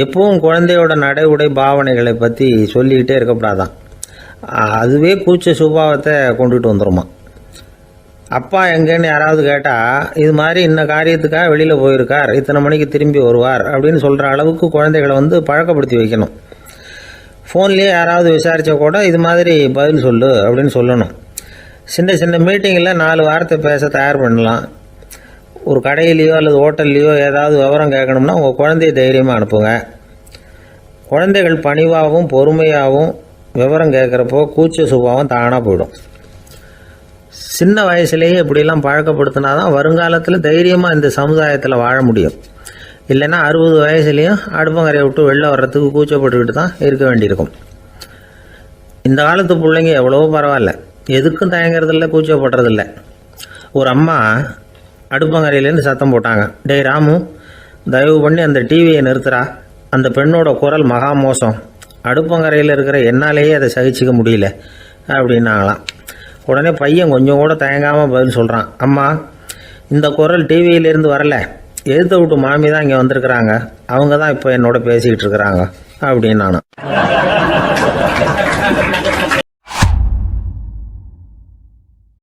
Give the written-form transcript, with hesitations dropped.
எப்பவும் குழந்தையோட நடை உடை பாவனைகளை பற்றி சொல்லிக்கிட்டே இருக்கக்கூடாதான். அதுவே கூச்ச சுபாவத்தை கொண்டுட்டு வந்துடுமா. அப்பா எங்கேன்னு யாராவது கேட்டால் இது மாதிரி இன்ன காரியத்துக்காக வெளியில் போயிருக்கார், இத்தனை மணிக்கு திரும்பி வருவார் அப்படின்னு சொல்கிற அளவுக்கு குழந்தைகளை பழக்கப்படுத்தி வைக்கணும். ஃபோன்லேயே யாராவது விசாரித்தா கூட இது மாதிரி பதில் சொல்லு அப்படின்னு சொல்லணும். சின்ன சின்ன மீட்டிங்கில் 4 வார்த்தை பேச தயார் பண்ணலாம். ஒரு கடையிலையோ அல்லது ஹோட்டல்லையோ ஏதாவது விவரம் கேட்கணும்னா உங்கள் குழந்தைய தைரியமாக அனுப்புங்க. குழந்தைகள் பணிவாகவும் பொறுமையாகவும் விவரம் கேட்குறப்போ கூச்ச சுபாவம் தானாக போயிடும். சின்ன வயசுலேயே இப்படிலாம் பழக்கப்படுத்தினா தான் வருங்காலத்தில் தைரியமாக இந்த சமுதாயத்தில் வாழ முடியும். இல்லைன்னா 60 வயசுலேயும் அடுப்பங்கரையை விட்டு வெளில வர்றதுக்கு கூச்சப்பட்டுக்கிட்டு தான் இருக்க வேண்டியிருக்கும். இந்த காலத்து பிள்ளைங்க எவ்வளவோ பரவாயில்ல, எதுக்கும் தயங்குறதில்ல, கூச்சப்படுறதில்ல. ஒரு அம்மா அடுப்பங்கரையிலேருந்து சத்தம் போட்டாங்க, டேய் ராமு, தயவு பண்ணி அந்த டிவியை நிறுத்துறா, அந்த பெண்ணோட குரல் மகா மோசம், அடுப்பங்கரையில் இருக்கிற என்னாலேயே அதை சகிச்சிக்க முடியல அப்படின்னாங்களாம். உடனே பையன் கொஞ்சம் கூட தயங்காமல் பதில் சொல்கிறான், அம்மா இந்த குரல் டிவியிலேருந்து வரல, எழுத்த விட்டு மாமி தான் இங்கே வந்திருக்கிறாங்க, அவங்க தான் இப்போ என்னோட பேசிக்கிட்டு இருக்கிறாங்க அப்படின்னு நானும்.